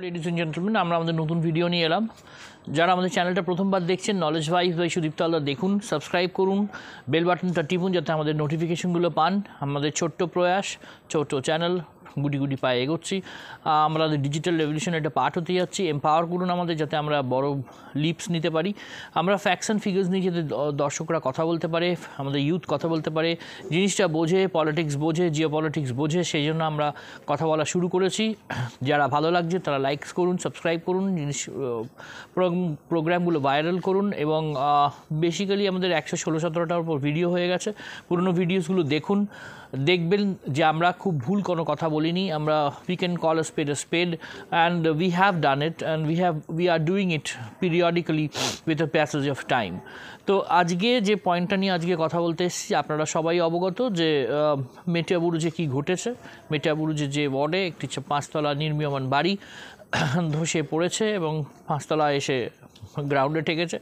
Ladies and gentleman, আমরা আমাদের নতুন ভিডিও নিয়ে এলাম। যারা আমাদের চ্যানেলটা প্রথমবার দেখছেন, knowledge vibes by Sudipta Haldar, দেখুন, সাবস্ক্রাইব করুন, বেল বাটনটা টিপুন যাতে আমাদের নোটিফিকেশনগুলো পান। আমাদের ছোট্ট প্রয়াস, ছোট্ট চ্যানেল, গুটি গুটি পায়ে এগোচ্ছি। আমাদের ডিজিটাল রেভলিউশনের একটা পার্ট হতে যাচ্ছি। এম্পাওয়ার করুন আমাদের, যাতে আমরা বড় লিপস নিতে পারি। আমরা ফ্যাক্টস অ্যান্ড ফিগার্স নিয়ে যাতে দর্শকরা কথা বলতে পারে, আমাদের ইউথ কথা বলতে পারে, জিনিসটা বোঝে, পলিটিক্স বোঝে, জিও পলিটিক্স বোঝে, সেই জন্য আমরা কথা বলা শুরু করেছি। যারা ভালো লাগছে তারা লাইকস করুন, সাবস্ক্রাইব করুন, প্রোগ্রামগুলো ভাইরাল করুন এবং বেসিক্যালি আমাদের 116-17টার উপর ভিডিও হয়ে গেছে। পুরনো ভিডিওসগুলো দেখবেন যে আমরা খুব ভুল কোনো কথা বলিনি। আমরা we can call a spade and we have done it and we are doing it periodically with a passage of time. তো আজকে যে পয়েন্টটা নিয়ে আজকে কথা বলতে এসেছি, আপনারা সবাই অবগত যে মেটিয়াবুরুজে কী ঘটেছে। মেটিয়াবুরুজে যে ওয়ার্ডে একটি 5তলা নির্মীয়মান বাড়ি ধসে পড়েছে এবং 5তলা এসে গ্রাউন্ডে ঠেকেছে।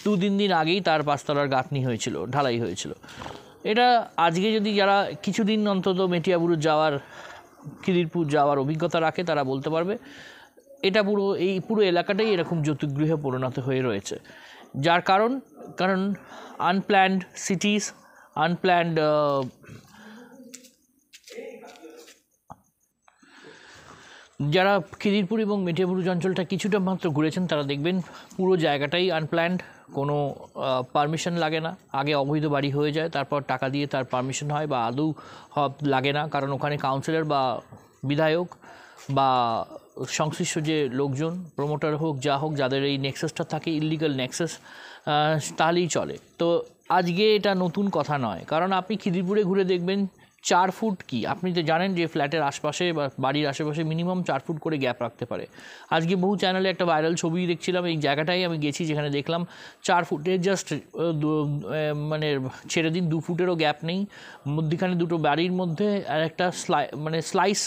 2-3 দিন আগেই তার 5তলার গাঁথনি হয়েছিল, ঢালাই হয়েছিল। এটা আজকে যদি যারা কিছুদিন অন্তত মেটিয়াবুরুজ যাওয়ার, খিদিরপুর যাওয়ার অভিজ্ঞতা রাখে তারা বলতে পারবে এটা পুরো এলাকাটাই এরকম জ্যোতিগৃহে পরিণত হয়ে রয়েছে। যার কারণ আনপ্ল্যান্ড সিটিস, আনপ্ল্যান্ড যারা খিদিরপুর এবং মেটিয়াবুরুজ অঞ্চলটা কিছুটা মাত্র ঘুরেছেন তারা দেখবেন পুরো জায়গাটাই আনপ্ল্যান্ড, কোনো পারমিশন লাগে না। আগে অবৈধ বাড়ি হয়ে যায়, তারপর টাকা দিয়ে তার পারমিশন হয় বা আদৌ লাগে না, কারণ ওখানে কাউন্সিলর বা বিধায়ক বা সংশ্লিষ্ট যে লোকজন, প্রমোটার হোক যা হোক, যাদের এই নেক্সাসটা থাকে, ইললিগাল নেক্সাস, তাহলেই চলে। তো আজকে এটা নতুন কথা নয়, কারণ আপনি খিদিরপুরে ঘুরে দেখবেন 4 ফুট কি, আপনি তো জানেন যে ফ্ল্যাটের আশপাশে বা বাড়ির আশেপাশে মিনিমাম 4 ফুট করে গ্যাপ রাখতে পারে। আজকে বহু চ্যানেলে একটা ভাইরাল ছবি দেখছিলাম, এই জায়গাটাই আমি গেছি যেখানে দেখলাম 4 ফুটের জাস্ট মানে ছেড়ে দিন 2 ফুটেরও গ্যাপ নেই, মধ্যখানে দুটো বাড়ির মধ্যে আর একটা স্লাইস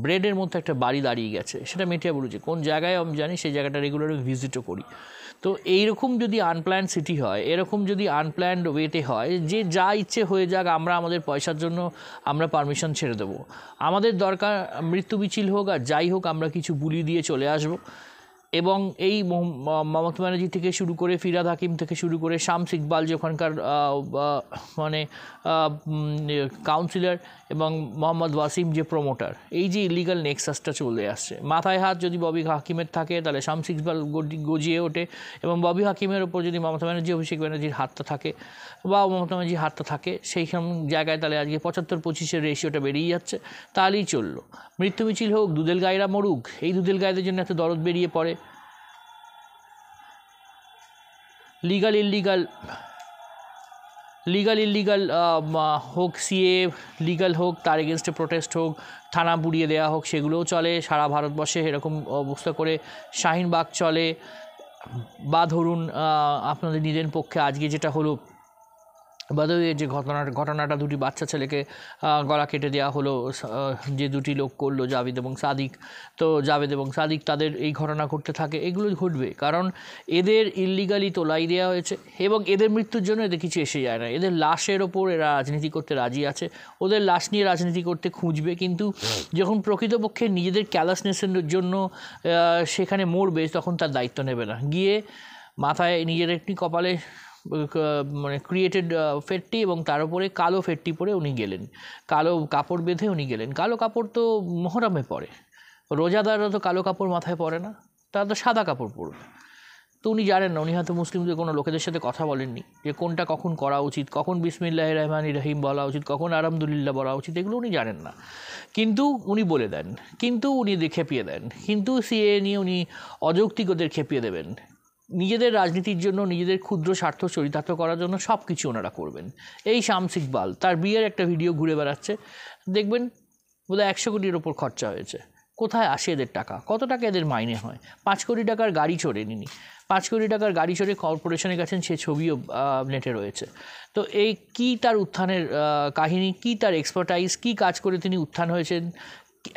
ব্রেডের মধ্যে একটা বাড়ি দাঁড়িয়ে গেছে। সেটা মেটিয়াবুরুজে কোন জায়গায় আমি জানি, সেই জায়গাটা রেগুলার ভিজিটও করি। তো এইরকম যদি আনপ্ল্যান্ড সিটি হয়, এরকম যদি আনপ্ল্যান্ড ওয়েতে হয়, যে যা ইচ্ছে হয়ে যাক, আমরা আমাদের পয়সার জন্য আমরা পারমিশন ছেড়ে দেবো, আমাদের দরকার মৃত্যু মিছিল হোক আর যাই হোক, আমরা কিছু বুলি দিয়ে চলে আসব। এবং এই মমতা ব্যানার্জি থেকে শুরু করে, ফিরহাদ হাকিম থেকে শুরু করে, শামস ইকবাল যে ওখানকার কাউন্সিলর, এবং মোহাম্মদ ওয়াসিম যে প্রমোটার, এই যে ইলিগাল নেক্সাসটা চলে আসছে, মাথায় হাত যদি ববি হাকিমের থাকে তাহলে শামস ইকবাল গজিয়ে ওঠে, এবং ববি হাকিমের ওপর যদি মমতা ব্যানার্জি, অভিষেক ব্যানার্জির হাতটা থাকে বা মমতা ব্যানার্জির হাতটা থাকে, সেই জায়গায় তাহলে আজকে 75-25-এর রেশিওটা বেরিয়ে যাচ্ছে। তাহলেই চললো। মৃত্যু মিছিল হোক, দুধেল গাইরা মরুক, এই দুধেল গাইদের জন্য এত দরদ বেরিয়ে পড়ে। লিগাল ইলিগাল হোক, সিএ লিগাল হোক, তার এগেনস্টে প্রোটেস্ট হোক, থানা পুড়িয়ে দেওয়া হোক, সেগুলোও চলে সারা ভারতবর্ষে। এরকম অবস্থা করে শাহিনবাগ চলে। বা ধরুন আপনাদের নিজের পক্ষে আজকে যেটা হলো বাদুইয়ের যে ঘটনাটা, 2টি বাচ্চা ছেলেকে গলা কেটে দেওয়া হলো, যে 2টি লোক করলো, জাভেদ এবং সাদিক, তাদের এই ঘটনা ঘটতে থাকে। এগুলো ঘটবে কারণ এদের ইললিগালি তোলাই দেওয়া হয়েছে এবং এদের মৃত্যুর জন্য এদের কিছু এসে যায় না। এদের লাশের ওপর এরা রাজনীতি করতে রাজি আছে, ওদের লাশ নিয়ে রাজনীতি করতে খুঁজবে, কিন্তু যখন প্রকৃতপক্ষে নিজেদের ক্যালাসনেসের জন্য সেখানে মরবে, তখন তার দায়িত্ব নেবে না। গিয়ে মাথায় নিজের একটি কপালে ক্রিয়েটেড ফেটটি এবং তার উপরে কালো ফেটটি পরে উনি গেলেন, কালো কাপড় বেঁধে উনি গেলেন। কালো কাপড় তো মোহরমে পরে, রোজাদাররা তো কালো কাপড় মাথায় পরে না, তারা তো সাদা কাপড় পরবে। তো উনি জানেন না, উনি হয়তো মুসলিমদের কোনো লোকেদের সাথে কথা বলেননি যে কোনটা কখন করা উচিত, কখন বিসমিল্লাহির রহমানির রহিম বলা উচিত, কখন আলহামদুলিল্লাহ বলা উচিত, এগুলো উনি জানেন না। কিন্তু উনি বলে দেন, কিন্তু উনি খেপিয়ে দেন, কিন্তু সিএ নিয়ে উনি অযৌক্তিকদের খেপিয়ে দেবেন। নিজেদের রাজনীতির জন্য, নিজেদের ক্ষুদ্র স্বার্থ চরিতার্থ করার জন্য সব কিছু ওনারা করবেন। এই শামস ইকবাল, তার বিয়ের একটা ভিডিও ঘুরে বেড়াচ্ছে, দেখবেন বোধহয় 100 কোটির ওপর খরচা হয়েছে। কোথায় আসে এদের টাকা? কত টাকা এদের মাইনে হয়? 5 কোটি টাকার গাড়ি চড়ে নিনি, 5 কোটি টাকার গাড়ি চড়ে কর্পোরেশনে গেছেন, সে ছবিও নেটে রয়েছে। তো এই কী তার উত্থানের কাহিনী, কী তার এক্সপার্টাইজ, কী কাজ করে তিনি উত্থান হয়েছেন,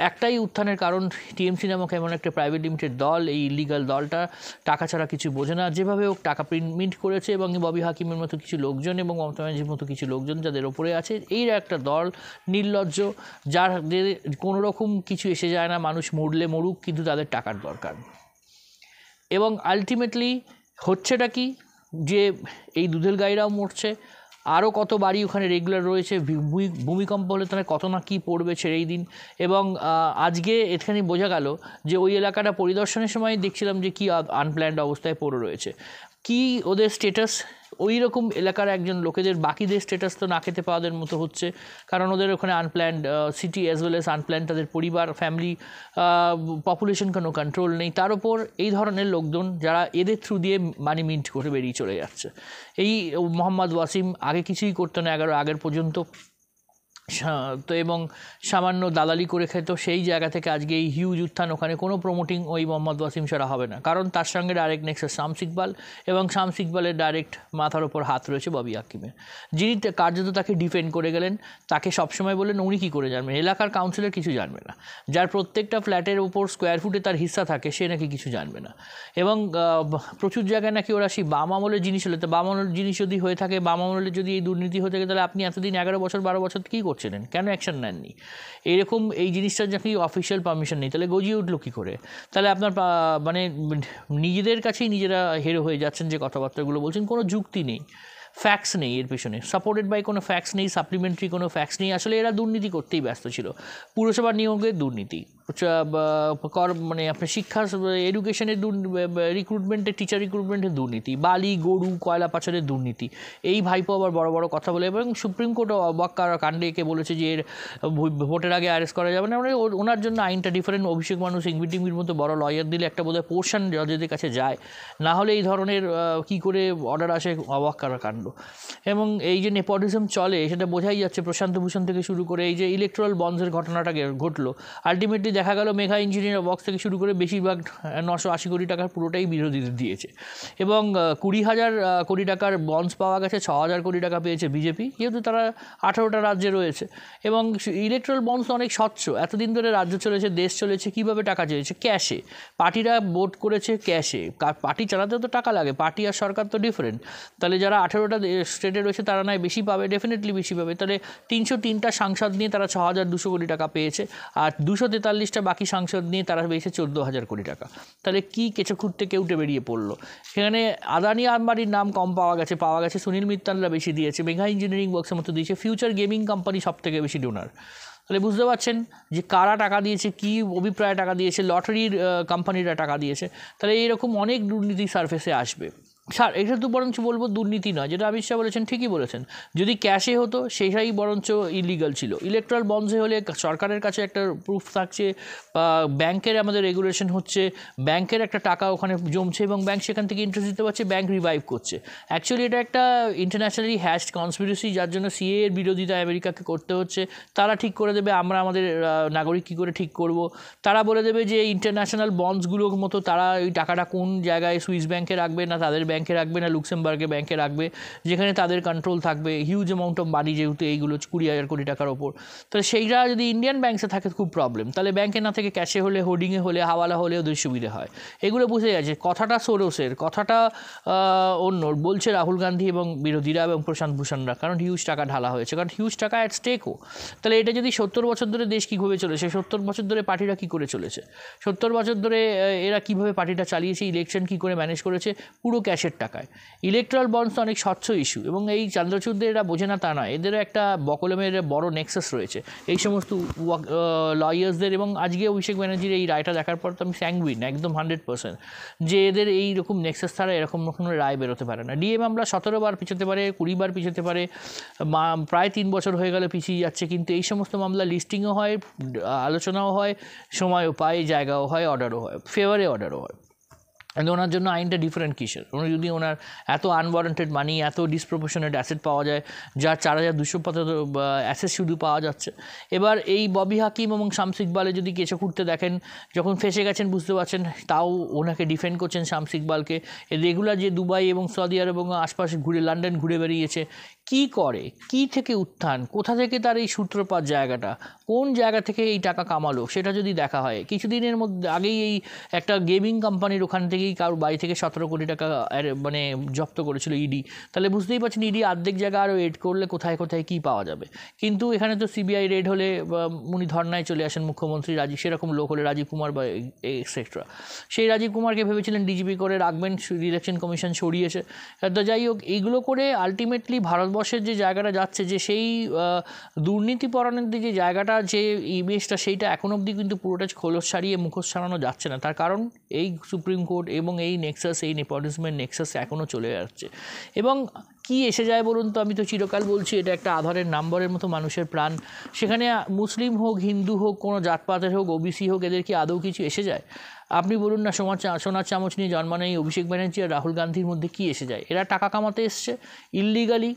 একটাই উত্থানের কারণ, টিএমসি নামক এমন একটা প্রাইভেট লিমিটেড দল, এই ইলিগাল দলটা টাকা ছাড়া কিছু বোঝে না, যেভাবে হোক টাকা প্রিন্ট করেছে এবং ববি হাকিমের মতো কিছু লোকজন এবং মমতা ব্যানার্জির মতো কিছু লোকজন যাদের ওপরে আছে, এই একটা দল নির্লজ্জ, যাদের কোনো রকম কিছু এসে যায় না, মানুষ মরলে মরুক কিন্তু তাদের টাকার দরকার। এবং আলটিমেটলি হচ্ছেটা কি, যে এই দুধেল গাইরাও মরছে, আরও কত বাড়ি ওখানে রেগুলার রয়েছে, ভূমিকম্প হলে তাহলে কত না কী পড়বে ছেড়েই দিন। এবং আজকে এখানে বোঝা গেল যে ওই এলাকাটা পরিদর্শনের সময় দেখছিলাম যে কী আনপ্ল্যান্ড অবস্থায় পড়ে রয়েছে, কি ওদের স্টেটাস, ওই রকম এলাকার একজন লোকেদের বাকিদের স্টেটাস তো না খেতে পাওয়াদের মতো হচ্ছে, কারণ ওদের ওখানে unplanned city as well S unplanned, তাদের পরিবার, ফ্যামিলি, পপুলেশন কোনো কন্ট্রোল নেই, তার উপর এই ধরনের লোকজন যারা এদের থ্রু দিয়ে মানি মিন্ট করে বেরিয়ে চলে যাচ্ছে। এই মোহাম্মদ ওয়াসিম আগে কিছুই করতো না, আগের পর্যন্ত তো, এবং সামান্য দালালি করে খেত, সেই জায়গা থেকে আজকে এই হিউজ উত্থান। ওখানে কোনো প্রমোটিং ওই মোহাম্মদ ওয়াসিম ছাড়া হবে না, কারণ তার সঙ্গে ডাইরেক্ট নেক্সাস শামস ইকবাল, এবং শামস ইকবালের ডাইরেক্ট মাথার ওপর হাত রয়েছে ববি হাকিমের, যিনি কার্যত তাকে ডিফেন্ড করে গেলেন। তাকে সবসময় বললেন উনি কী করে জানবেন, এলাকার কাউন্সিলর কিছু জানবে না, যার প্রত্যেকটা ফ্ল্যাটের ওপর স্কোয়ার ফুটে তার হিস্সা থাকে, সে নাকি কিছু জানবে না। এবং প্রচুর জায়গায় নাকি ওরা সেই বাম আমলের জিনিস হলে, তো বাম আমলের জিনিস যদি হয়ে থাকে, বাম আমলের যদি এই দুর্নীতি হয়ে থাকে, তাহলে আপনি এতদিন 11 বছর 12 বছর কী করছিলেন, কেন অ্যাকশন নেননি? এইরকম এই জিনিসটা যখন অফিসিয়াল পারমিশন নেই, তাহলে গজিয়ে উঠলো কী করে? তাহলে আপনার মানে নিজেদের কাছেই নিজেরা হিরো হয়ে যাচ্ছেন, যে কথাবার্তাগুলো বলছেন কোনো যুক্তি নেই, ফ্যাক্টস নেই এর পেছনে, সাপোর্টেড বাই কোনো ফ্যাক্টস নেই, সাপ্লিমেন্টারি কোনো ফ্যাক্টস নেই। আসলে এরা দুর্নীতি করতেই ব্যস্ত ছিল, পুরসভার নিয়োগের দুর্নীতি, মানে আপনার শিক্ষা এডুকেশনের রিক্রুটমেন্টের, টিচার রিক্রুটমেন্টের দুর্নীতি, বালি গরু কয়লা পাচারের দুর্নীতি, এই ভাইপো আবার বড় বড় কথা বলে। এবং সুপ্রিম কোর্ট অবাক কাণ্ডে একে বলেছে যে এর ভোটের আগে অ্যারেস্ট করা যাবে না, মানে ওনার জন্য আইনটা ডিফারেন্ট। অভিষেক মানুষ ইংবি টিংবির মতো বড় লয়ার দিলে একটা বোধহয় পোর্শন জজেদের কাছে যায়, না হলে এই ধরনের কী করে অর্ডার আসে, অবাক করা কাণ্ড। এবং এই যে নেপোটিজম চলে সেটা বোঝাই যাচ্ছে, প্রশান্ত ভূষণ থেকে শুরু করে এই যে ইলেকট্রাল বন্ডসের ঘটনাটা ঘটলো, আলটিমেটলি দেখা গেল মেঘা ইঞ্জিনিয়ার বক্স থেকে শুরু করে বেশিরভাগ 980 কোটি টাকার পুরোটাই বিরোধীদের দিয়েছে। এবং 20,000 কোটি টাকার বন্ডস পাওয়া গেছে, 6,000 কোটি টাকা পেয়েছে বিজেপি, যেহেতু তারা 18টা রাজ্যে রয়েছে। এবং ইলেকট্রাল বন্ডস অনেক স্বচ্ছ, এতদিন ধরে রাজ্য চলেছে, দেশ চলেছে, কীভাবে টাকা চেয়েছে? ক্যাশে। পার্টিরা ভোট করেছে ক্যাশে, পার্টি চালাতেও তো টাকা লাগে, পার্টি আর সরকার তো ডিফারেন্ট। তাহলে যারা 18টা স্টেটে রয়েছে তারা নয় বেশি পাবে, ডেফিনেটলি বেশি পাবে। তাহলে 303টা সাংসদ নিয়ে তারা 6,200 কোটি টাকা পেয়েছে, আর 243টা বাকি সাংসদ নিয়ে তারা পেয়েছে 14,000 কোটি টাকা। তাহলে কি কেঁচো খুঁড়তে কেউটে বেরিয়ে পড়লো? সেখানে আদানি আম্বানির নাম কম পাওয়া গেছে, সুনীল মিত্তালরা বেশি দিয়েছে, মেঘা ইঞ্জিনিয়ারিং বক্সের মতো দিয়েছে, ফিউচার গেমিং কোম্পানি সব থেকে বেশি ডোনার। তাহলে বুঝতে পারছেন যে কারা টাকা দিয়েছে, কী অভিপ্রায় টাকা দিয়েছে, লটারির কোম্পানিরা টাকা দিয়েছে। তাহলে এইরকম অনেক দুর্নীতি সারফেসে আসবে। স্যার এটা তো বরঞ্চ বলবো দুর্নীতি নয়, যেটা অমিত শাহ বলেছেন ঠিকই বলেছেন, যদি ক্যাশে হতো সেটাই বরঞ্চ ইলিগাল ছিল। ইলেকট্রাল বন্ডসে হলে সরকারের কাছে একটা প্রুফ থাকছে, ব্যাংকের আমাদের রেগুলেশন হচ্ছে, ব্যাংকের একটা টাকা ওখানে জমছে এবং ব্যাংক সেখান থেকে ইন্টারেস্ট দিতে পারছে, ব্যাংক রিভাইভ করছে। অ্যাকচুয়ালি এটা একটা ইন্টারন্যাশনালি হ্যাশড কনস্পিরেসি, যার জন্য সিএ এর বিরোধিতা আমেরিকাকে করতে হচ্ছে। তারা ঠিক করে দেবে আমরা আমাদের নাগরিক কী করে ঠিক করব, তারা বলে দেবে যে ইন্টারন্যাশনাল বন্ডসগুলোর মতো তারা ওই টাকাটা কোন জায়গায় সুইস ব্যাংকে রাখবে, না তাদের ব্যাংকে রাখবে, না লুক্সেমবার্গে ব্যাংকে রাখবে, যেখানে তাদের কন্ট্রোল থাকবে, হিউজ অ্যামাউন্ট অফ মানি, যেহেতু এইগুলো 20,000 কোটি টাকার ওপর। তাহলে সেইটা যদি ইন্ডিয়ান ব্যাংকসে থাকে খুব প্রবলেম, তাহলে ব্যাংকে না থেকে ক্যাশে হলে, হোর্ডিংয়ে হলে, হাওয়ালা হলে ওদের সুবিধা হয়। এগুলো বুঝে যাচ্ছে, কথাটা সোরোসের, কথাটা অন্য বলছে রাহুল গান্ধী এবং বিরোধীরা এবং প্রশান্ত ভূষণরা, কারণ হিউজ টাকা ঢালা হয়েছে, কারণ হিউজ টাকা অ্যাট স্টেকও। তাহলে এটা যদি 70 বছর ধরে দেশ কীভাবে চলেছে, 70 বছর ধরে পার্টিরা কী করে চলেছে, 70 বছর ধরে এরা কীভাবে পার্টিটা চালিয়েছে, ইলেকশন কী করে ম্যানেজ করেছে, পুরো ক্যাশের টাকায়। ইলেকট্রাল বন্ডস তো অনেক স্বচ্ছ ইস্যু, এবং এই চন্দ্রচূড়দের এরা বোঝে না তা নয়, এদেরও একটা বকলমের বড় নেক্সাস রয়েছে এই সমস্ত লয়ার্সদের। এবং আজকে অভিষেক ব্যানার্জির এই রায়টা দেখার পর তো আমি স্যাঙ্গুইন একদম 100% যে এদের এই রকম নেক্সাস ছাড়া এরকম কোনো রায় বেরোতে পারে না। ডিএ মামলা 17 বার পিছোতে পারে, 20 বার পিছোতে পারে, প্রায় 3 বছর হয়ে গেলে পিছিয়ে যাচ্ছে, কিন্তু এই সমস্ত মামলা লিস্টিংও হয়, আলোচনাও হয়, সময়ও পায়, জায়গাও হয়, অর্ডারও হয়, ফেভারে অর্ডারও হয়। কিন্তু ওনার জন্য আইনটা ডিফারেন্ট কিসের? ওনার যদি ওনার এত আনওয়ারেন্টেড মানি, এত ডিসপ্রপোর্শনেট অ্যাসেট পাওয়া যায়, যার 4275 অ্যাসেট শুধু পাওয়া যাচ্ছে। এবার এই ববি হাকিম এবং শামস ইকবালে যদি কেঁচো খুঁড়তে দেখেন, যখন ফেঁসে গেছেন বুঝতে পারছেন, তাও ওনাকে ডিফেন্ড করছেন শামস ইকবালকে। রেগুলার যে দুবাই এবং সৌদি আরব এবং আশপাশে ঘুরে, লন্ডন ঘুরে বেরিয়েছে, কি করে, কি থেকে উত্থান, কোথা থেকে তার এই সূত্রপাত জায়গাটা, কোন জায়গা থেকে এই টাকা কামালো, সেটা যদি দেখা হয়। কিছুদিনের মধ্যে আগেই এই একটা গেমিং কোম্পানির ওখান থেকেই কারোর বাড়ি থেকে 17 কোটি টাকা মানে জব্দ করেছিল ইডি। তাহলে বুঝতেই পারছেন ইডি অর্ধেক জায়গা আরও রেড করলে কোথায় কোথায় কী পাওয়া যাবে। কিন্তু এখানে তো সিবিআই রেড হলে উনি ধর্নায় চলে আসেন, মুখ্যমন্ত্রী সেরকম লোক হলে রাজীব কুমার বা এক্সেট্রা। সেই রাজীব কুমারকে ভেবেছিলেন ডিজিপি করে রাখবেন, ইলেকশন কমিশন সরিয়েছে। তো যাই হোক, এইগুলো করে আলটিমেটলি ভারতবর্ষের যে জায়গাটা যাচ্ছে, যে সেই দুর্নীতিপরায়ণের যে জায়গাটা, যে ইমেজটা, সেইটা এখন অবধি কিন্তু পুরোটা খোলস ছাড়িয়ে মুখোশ ছাড়ানো যাচ্ছে না। তার কারণ এই সুপ্রিম কোর্ট এবং এই নেক্সাস, এই নেপোটিজমের নেক্সাস এখনও চলে যাচ্ছে। এবং কি এসে যায় বলুন তো? আমি তো চিরকাল বলছি এটা একটা আধারের নম্বরের মতো মানুষের প্রাণ। সেখানে মুসলিম হোক, হিন্দু হোক, কোনো জাতপাতের হোক, ওবিসি হোক, এদের কি আদৌ কিছু এসে যায়? আপনি বলুন না, সোনার চামচ নিয়ে জন্মানো এই অভিষেক ব্যানার্জি আর রাহুল গান্ধীর মধ্যে কি এসে যায়? এরা টাকা কামাতে এসছে ইললিগালি,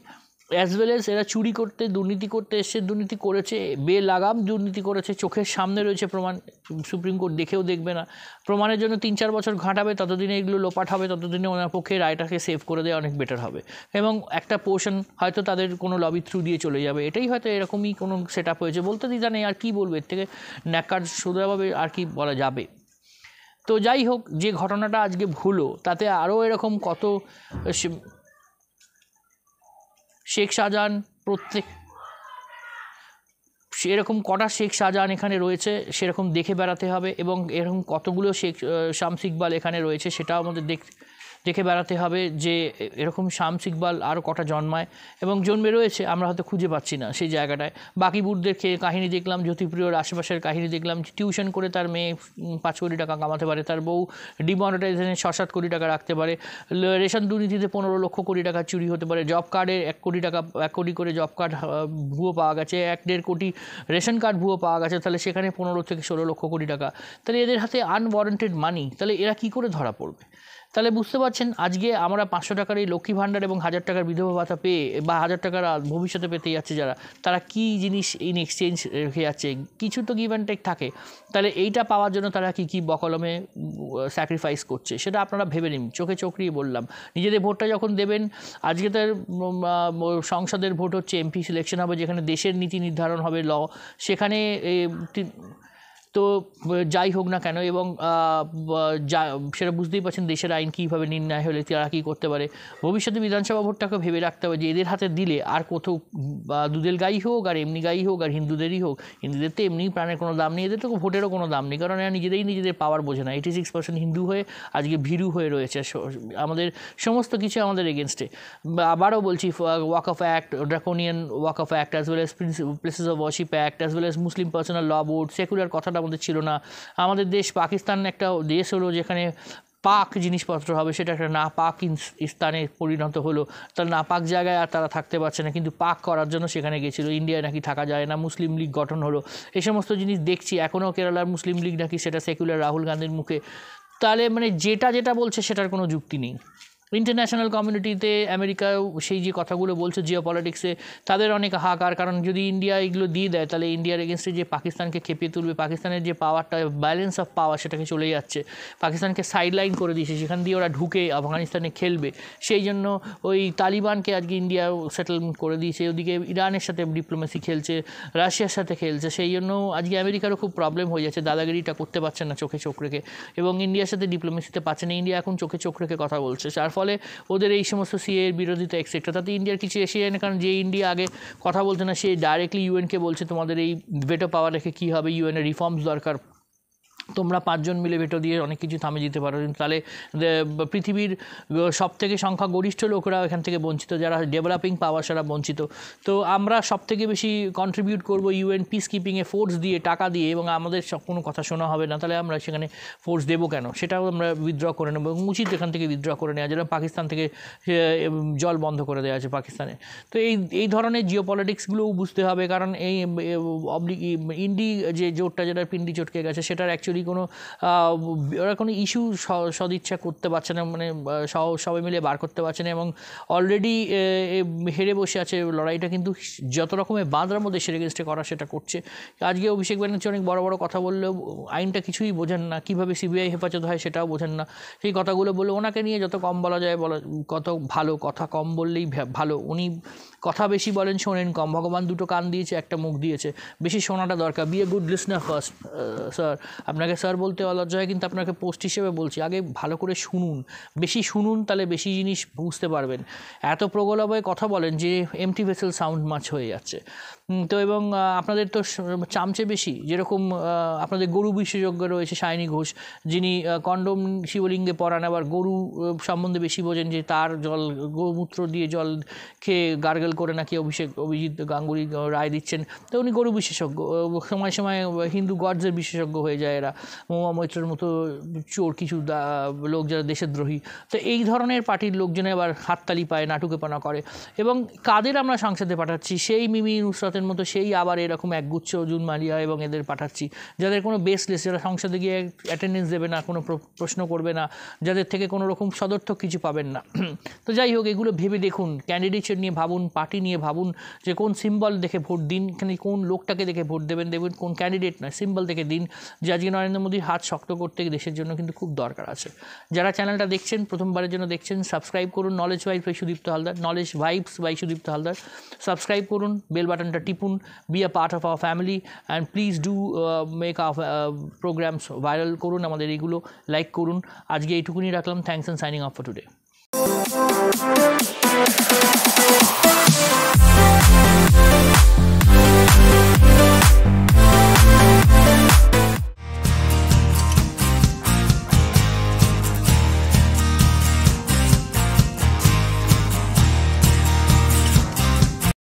অ্যাজ ওয়েল এস এরা চুরি করতে, দুর্নীতি করতে এসছে, দুর্নীতি করেছে, বেলাগাম দুর্নীতি করেছে, চোখের সামনে রয়েছে প্রমাণ। সুপ্রিম কোর্ট দেখেও দেখবে না, প্রমাণের জন্য 3-4 বছর ঘাঁটাবে, ততদিনে এগুলো লোপাট হবে, ততদিনে ওনার পক্ষে রায়টাকে সেভ করে দেওয়া অনেক বেটার হবে। এবং একটা পোর্শন হয়তো তাদের কোনো লবি থ্রু দিয়ে চলে যাবে। এটাই হয়তো এরকমই কোনো সেট আপ হয়েছে, বলতে দ্বিধা নেই। আর কী বলবে, এর থেকে ন্যাক্কার সোজাভাবে আর কি বলা যাবে? তো যাই হোক, যে ঘটনাটা আজকে হলো তাতে আরও এরকম কত শেখ শাহজাহান, প্রত্যেক সেরকম কটা শেখ শাহজাহান এখানে রয়েছে সেরকম দেখে বেড়াতে হবে। এবং এরকম কতগুলো শামস ইকবাল এখানে রয়েছে সেটাও আমাদের দেখে বেড়াতে হবে, যে এরকম শামস ইকবাল আরও কটা জন্মায় এবং জন্মে রয়েছে, আমরা হয়তো খুঁজে পাচ্ছি না সেই জায়গাটায়। বাকিবুরদের কাহিনী দেখলাম, জ্যোতিপ্রিয়র আশেপাশের কাহিনী দেখলাম, টিউশন করে তার মেয়ে 5 কোটি টাকা কামাতে পারে, তার বউ ডিমনিটাইজেশনে 6-7 কোটি টাকা রাখতে পারে, রেশন দুর্নীতিতে 15 লক্ষ কোটি টাকা চুরি হতে পারে, জব কার্ডে 1 কোটি টাকা, 1 কোটি করে জব কার্ড ভুয়ো পাওয়া গেছে, 1-1.5 কোটি রেশন কার্ড ভুয়ো পাওয়া গেছে, তাহলে সেখানে 15 থেকে 16 লক্ষ কোটি টাকা। তাহলে এদের হাতে আনওয়ারেন্টেড মানি, তাহলে এরা কী করে ধরা পড়বে? তাহলে বুঝতে পারছেন, আজকে আমরা 500 টাকার এই লক্ষ্মী ভাণ্ডার এবং 1000 টাকার বিধবা ভাতা পেয়ে, বা 1000 টাকার ভবিষ্যতে পেতে যাচ্ছে যারা, তারা কী জিনিস ইন এক্সচেঞ্জ রেখে যাচ্ছে? কিছু তো গিভ অ্যান্ড টেক থাকে। তাহলে এইটা পাওয়ার জন্য তারা কী বকলমে স্যাক্রিফাইস করছে সেটা আপনারা ভেবে নিন। চোখে চোখ দিয়ে বললাম, নিজেদের ভোটটা যখন দেবেন, আজকে তার সংসদের ভোট হচ্ছে, এমপি সিলেকশন হবে, যেখানে দেশের নীতি নির্ধারণ হবে, সেখানে তো যাই হোক না কেন, এবং সেটা বুঝতেই পারছেন দেশের আইন কীভাবে নির্ণয় হলে তারা কী করতে পারে। ভবিষ্যতে বিধানসভা ভোটটাকে ভেবে রাখতে হবে যে এদের হাতে দিলে আর কোথাও দুধের গাই হোক আর এমনি গাই হোক আর হিন্দুদেরই হোক, হিন্দুদের তো এমনি প্রাণের কোনো দাম নেই, এদের তো ভোটেরও কোনো দাম নেই, কারণ এরা নিজেদের পাওয়ার বোঝে না। 86% হিন্দু হয়ে আজকে ভীরু হয়ে রয়েছে আমাদের সমস্ত কিছু আমাদের এগেনস্টে। আবারও বলছি, Waqf act, draconian Waqf act, as well as places of worship act, as well as Muslim personal law board, secular কথাটা আমাদের ছিল না। আমাদের দেশ পাকিস্তান একটা দেশ হলো যেখানে পাক জিনিসপত্র হবে, সেটা একটা না পাক স্থানে পরিণত হলো। তার না পাক জায়গায় আর তারা থাকতে পারছে না, কিন্তু পাক করার জন্য সেখানে গেছিলো। ইন্ডিয়ায় নাকি থাকা যায় না, মুসলিম লীগ গঠন হলো, এই সমস্ত জিনিস দেখছি। এখনও কেরালার মুসলিম লীগ নাকি সেটা সেকুলার রাহুল গান্ধীর মুখে। তাহলে মানে যেটা বলছে সেটার কোনো যুক্তি নেই। ইন্টারন্যাশনাল কমিউনিটিতে আমেরিকাও সেই যে কথাগুলো বলছে জিও পলিটিক্সে, তাদের অনেক হাহাকার। কারণ যদি ইন্ডিয়া এগুলো দিয়ে দেয়, তাহলে ইন্ডিয়ার এগেনস্টে যে পাকিস্তানকে খেপিয়ে তুলবে, পাকিস্তানের যে পাওয়ারটা, ব্যালেন্স অফ পাওয়ার, সেটাকে চলে যাচ্ছে। পাকিস্তানকে সাইডলাইন করে দিয়েছে, সেখান দিয়ে ওরা ঢুকে আফগানিস্তানে খেলবে। সেই জন্য ওই তালিবানকে আজকে ইন্ডিয়া সেটেলমেন্ট করে দিয়েছে, ওদিকে ইরানের সাথে ডিপ্লোমেসি খেলছে, রাশিয়ার সাথে খেলছে। সেই জন্য আজকে আমেরিকারও খুব প্রবলেম হয়ে যাচ্ছে, দাদাগিরিটা করতে পারছে না চোখে চোখ রেখে, এবং ইন্ডিয়ার সাথে ডিপ্লোমেসিতে পাচ্ছে না। ইন্ডিয়া এখন চোখে চোখ রেখে কথা বলছে, যার ফলে ওদের এই সমস্ত সিএ এর বিরোধিতা এক্সেট্রা, তাতে ইন্ডিয়ার কিছু এসে যায় না। কারণ যে ইন্ডিয়া আগে কথা বলছে না, সে ডাইরেক্টলি ইউএনকে বলছে তোমাদের এই ভেটো পাওয়ার রেখে কী হবে, ইউএনের রিফর্মস দরকার, তোমরা 5 জন মিলে ভেটো দিয়ে অনেক কিছু থামে দিতে পারো। তাহলে পৃথিবীর সবথেকে সংখ্যা গরিষ্ঠ লোকরা এখান থেকে বঞ্চিত, যারা ডেভেলপিং পাওয়ার সেরা বঞ্চিত। তো আমরা সবথেকে বেশি কন্ট্রিবিউট করব ইউএন পিস কিপিংয়ে ফোর্স দিয়ে, টাকা দিয়ে, এবং আমাদের কোনো কথা শোনা হবে না। তাহলে আমরা সেখানে ফোর্স দেবো কেন? সেটাও আমরা উইথড্র করে নেবো, এবং উচিত এখান থেকে উইথড্র করে নেওয়া, যেরকম পাকিস্তান থেকে জল বন্ধ করে দেওয়া আছে পাকিস্তানে। তো এই ধরনের জিও পলিটিক্সগুলোও বুঝতে হবে, কারণ এই ইন্ডি যে জোটটা, যেটা পিন্ডি চটকে গেছে, সেটার অ্যাকচুয়ালি যদি কোনো ওরা কোনো ইস্যু সদিচ্ছা করতে পারছে না, মানে সবাই মিলে বার করতে পারছে না, এবং অলরেডি হেরে বসে আছে। লড়াইটা কিন্তু যত রকমের বাঁধরার মধ্যে সেটা এগেনস্টে করা সেটা করছে। আজকে অভিষেক ব্যানার্জি অনেক বড় বড় কথা বললেও আইনটা কিছুই বোঝেন না, কীভাবে সিবিআই হেফাজত হয় সেটাও বোঝেন না। সেই কথাগুলো বলে ওনাকে নিয়ে যত কম বলা যায় কত ভালো, কথা কম বললেই ভালো। উনি কথা বেশি বলেন, শোনেন কম। ভগবান দুটো কান দিয়েছে, একটা মুখ দিয়েছে, বেশি শোনাটা দরকার। Be a good listener first sir. আপনাকে স্যার বলতে অলজ্জা হয়, কিন্তু আপনাকে পোস্ট হিসেবে বলছি, আগে ভালো করে শুনুন, বেশি শুনুন, তাহলে বেশি জিনিস বুঝতে পারবেন। এত প্রগল্ভভাবে কথা বলেন যে এমটি ভেসেল সাউন্ড মাছ হয়ে যাচ্ছে। তো এবং আপনাদের তো চামচে বেশি, যেরকম আপনাদের গরু বিশেষজ্ঞ রয়েছে সায়নী ঘোষ, যিনি কন্ডোম শিবলিঙ্গে পরান, আবার গরু সম্বন্ধে বেশি বোঝেন, যে তার জল গোমূত্র দিয়ে জল খেয়ে গার্গল করে নাকি অভিজিৎ গাঙ্গুলি রায় দিচ্ছেন। তো উনি গরু বিশেষজ্ঞ, সময় সময় হিন্দু গডসের বিশেষজ্ঞ হয়ে যায় এরা, মহুয়া মৈত্রের মতো চোর কিছু লোক যারা দেশদ্রোহী। তো এই ধরনের পার্টির লোকজনে আবার হাততালি পায়, নাটুকেপনা করে। এবং কাদের আমরা সংসদে পাঠাচ্ছি? সেই মিমি নুসরাতের মতো, সেই আবার এরকম একগুচ্ছ জুন মালিয়া এবং এদের পাঠাচ্ছি, যাদের কোনো বেসলেস, যারা সংসদে গিয়ে অ্যাটেন্ডেন্স দেবে না, কোনো প্রশ্ন করবে না, যাদের থেকে কোনো রকম সদর্থক কিছু পাবেন না। তো যাই হোক, এগুলো ভেবে দেখুন, ক্যান্ডিডেটস নিয়ে ভাবুন, পার্টি নিয়ে ভাবুন, যে কোন সিম্বল দেখে ভোট দিন, এখানে কোন লোকটাকে দেখে ভোট দেবেন, কোন ক্যান্ডিডেট নয়, সিম্বল দেখে দিন। যে আজকে নরেন্দ্র মোদীর হাত শক্ত করতে দেশের জন্য কিন্তু খুব দরকার আছে। যারা চ্যানেলটা দেখছেন, প্রথমবারের জন্য দেখছেন, সাবস্ক্রাইব করুন। Knowledge vibes by Sudipta Haldar, knowledge vibes by Sudipta Haldar, subscribe করুন, বেল বাটনটা টিপুন, be a part of our family, and please do make our programs viral করুন, আমাদের এইগুলো লাইক করুন। আজকে এইটুকুনি রাখলাম। Thanks and signing off for today.